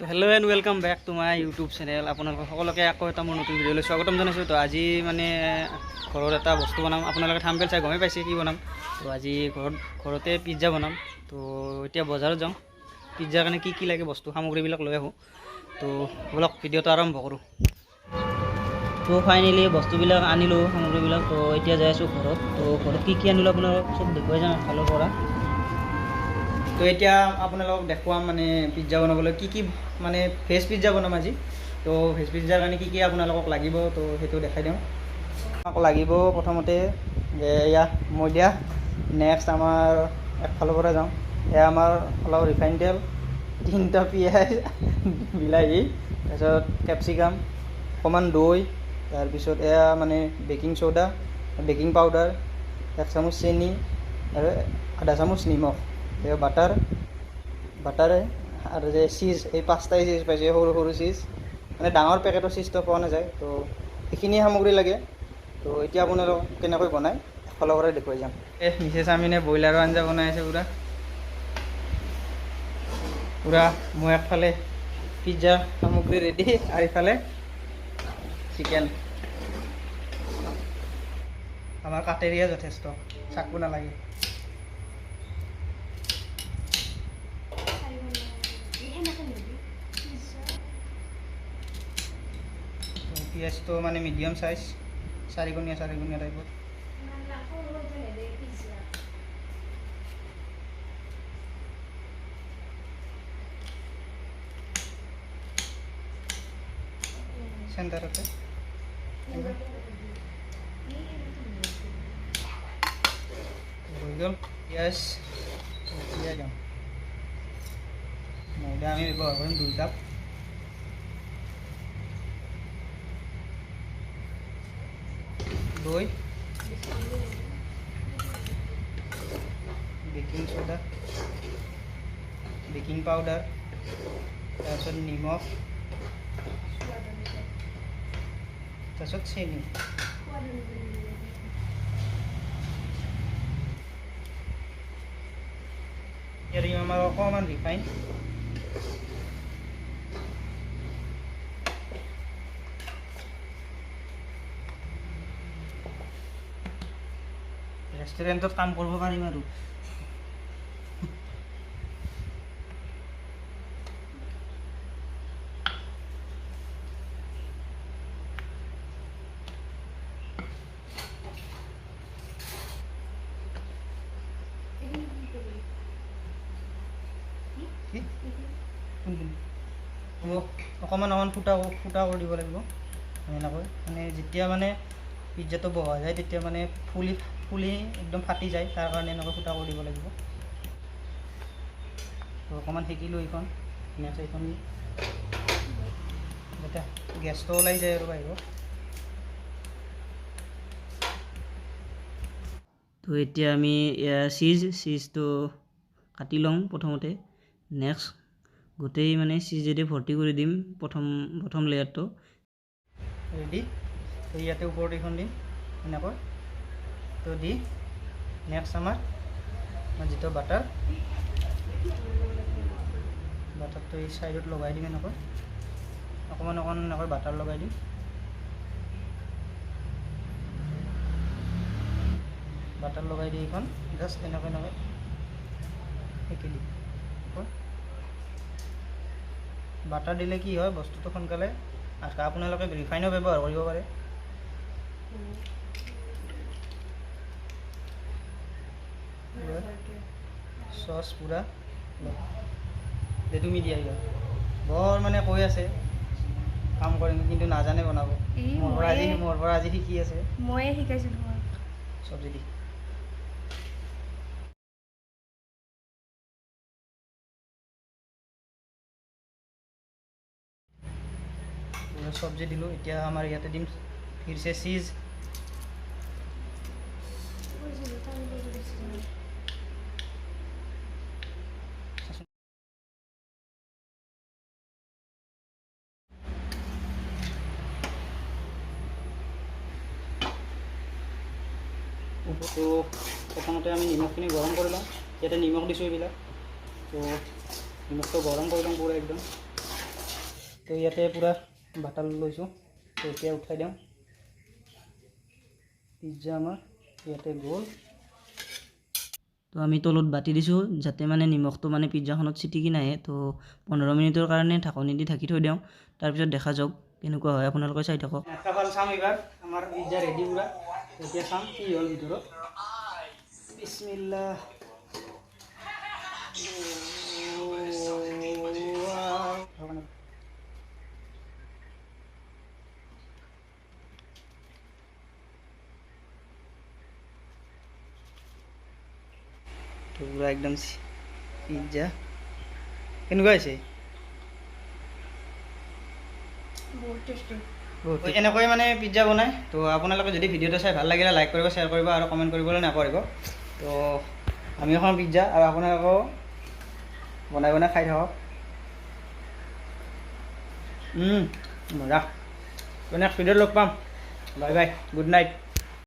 তো hello' and welcome back to my YouTube channel. আপোনালোকক সকলোকে আকৌ এটা মোৰ নতুন ভিডিঅ'লৈ স্বাগতম জনাইছোঁ। তো আজি মানে ঘৰত এটা বস্তু বনাম। আপোনালোকে থাম্বনেইল চাই গমেই পাইছে কি বনাম। তো আজি ঘৰতে পিজ্জা বনাম। তো এতিয়া বজাৰত যাওঁ, পিজ্জাৰ কাৰণে কি কি লাগে বস্তু সামগ্ৰীবিলাক লৈ আহোঁ। তো ব'লক ভিডিঅ'টো আৰম্ভ কৰোঁ। তো ফাইনেলি বস্তুবিলাক আনিলোঁ সামগ্ৰীবিলাক। তো এতিয়া যাই আছোঁ ঘৰত। তো ঘৰত কি কি আনিলোঁ আপোনালোকক চব দেখুৱাই যাম ফালৰ পৰা। তো এতিয়া আপোনালোকক দেখুৱাম মানে পিজ্জা বনাবলৈ কি কি মানে ভেজ পিজ্জা বনাম আজি। তো ভেজ পিজ্জাৰ কাৰণে কি কি আপোনালোকক লাগিব তো সেইটো দেখাই দিওঁ। আমাক লাগিব প্ৰথমতে এয়া ময়দা, নেক্সট আমাৰ একফালৰ পৰা যাওঁ। এয়া আমাৰ অলপ ৰিফাইন তেল, 3টা পিঁয়াজ, বিলাহী, তাৰপিছত কেপচিকাম, অকণমান দৈ, তাৰপিছত এয়া মানে বেকিং চ'ডা, বেকিং পাউডাৰ, 1 চামুচ চেনি আৰু আধা চামুচ নিমখ, এয়া বাটাৰে আৰু যে চীজ, এই 5টাই চীজ পাইছে, সৰু সৰু চীজ, মানে ডাঙৰ পেকেটৰ চীজটো পোৱা নাযায়। তো এইখিনি সামগ্ৰী লাগে। তো এতিয়া আপোনালোক কেনেকৈ বনায় এফালৰ পৰাই দেখুৱাই যাম। মিছেছ আমিনে ব্ৰইলাৰৰ আঞ্জা বনাই আছে পূৰা মই একফালে পিজ্জা সামগ্ৰী ৰেডি আৰু ইফালে চিকেন। আমাৰ কাটেৰিয়া যথেষ্ট, চাকু নালাগে। পিঁয়াজটো মানে মিডিয়াম চাইজ, চাৰিকণীয়া টাইপৰ। চেণ্টাৰতে হৈ গ'ল পিঁয়াজ। এতিয়া যাওঁ ময়দা আমি ব্যৱহাৰ কৰিম 2 কাপ। দৈ, বেকিং চ'ডা, বেকিং পাউডাৰ, তাৰপিছত নিমখ, তাৰপিছত চেনি। ইয়াত আমাৰ অকণমান ৰিফাইন, ৰেষ্টুৰেণ্টত কাম কৰিব পাৰিম আৰু। অকণমান ফুটা কৰি দিব লাগিব এনেকৈ, মানে যেতিয়া মানে পিজ্জাটো বহোৱা যায় তেতিয়া মানে ফুলি একদম ফাটি যায়, তাৰ কাৰণে এনেকৈ ফুটা কৰি দিব লাগিব। তো অকণমান সেকিলোঁ এইখন ধুনীয়াকৈ, এইখন যাতে গেছটো ওলাই যায় আৰু বাহিৰত। তো এতিয়া আমি চীজটো কাটি লওঁ প্ৰথমতে। নেক্সট গোটেই মানে চীজেদি ভৰ্তি কৰি দিম প্ৰথম লেয়াৰটো। ৰেডি। তো ইয়াতে ওপৰত এইখন দিম এনেকৈ। তো দি নেক্সট আমাৰ যিটো বাটাৰটো এই চাইডত লগাই দিম এনেকৈ, অকণমান এনেকৈ বাটাৰ লগাই দিম। বাটাৰ লগাই দি এইখন জাষ্ট এনেকৈ সেকি দিম। বাটাৰ দিলে কি হয় বস্তুটো সোনকালে, আপোনালোকে ৰিফাইনো ব্যৱহাৰ কৰিব পাৰে। চচ পূৰা তুমি দিয়া বৰ মানে কৈ আছে কাম কৰিম কিন্তু নাজানে বনাব। মোৰ পৰা আজি শিকি আছে, ময়ে শিকাইছোঁ তোমাক চব্জি দি। চব্জি দিলোঁ। এতিয়া আমাৰ ইয়াতে দিম ফিৰছে চীজ। তো প্ৰথমতে আমি নিমখখিনি গৰম কৰি লওঁ। ইয়াতে নিমখ দিছোঁ এইবিলাক। তো নিমখটো গৰম কৰি লওঁ পূৰা একদম। তো ইয়াতে পূৰা বাটাৰ লৈছোঁ তো এতিয়া উঠাই দিওঁ পিজ্জা আমাৰ ইয়াতে গ'ল তো আমি তলত বাতি দিছোঁ যাতে মানে নিমখটো মানে পিজ্জাখনত চিটিকি নাহে তো 15 মিনিটৰ কাৰণে ঢাকনি দি ঢাকি থৈ দিওঁ তাৰপিছত দেখা যাওক কেনেকুৱা হয় আপোনালোকে চাই থাকক এটা ফাল চাম এইবাৰ আমাৰ পিজ্জা ৰেডি পূৰা এতিয়া চাম কি হ'ল ভিতৰত বিসমিল্লাহ তো পুৰা একদম পিজ্জা কেনেকুৱা হৈছে এনেকৈ মানে পিজ্জা বনায় তো আপোনালোকে যদি ভিডিঅ'টো চাই ভাল লাগিলে লাইক কৰিব শ্বেয়াৰ কৰিব আৰু কমেণ্ট কৰিবলৈ নাপাহৰিব তো আমি এখন পিজ্জা আৰু আপোনালোকেও বনাই বনাই খাই থাকক মজা নেক্সট ভিডিঅ'ত লগ পাম বাই বাই গুড নাইট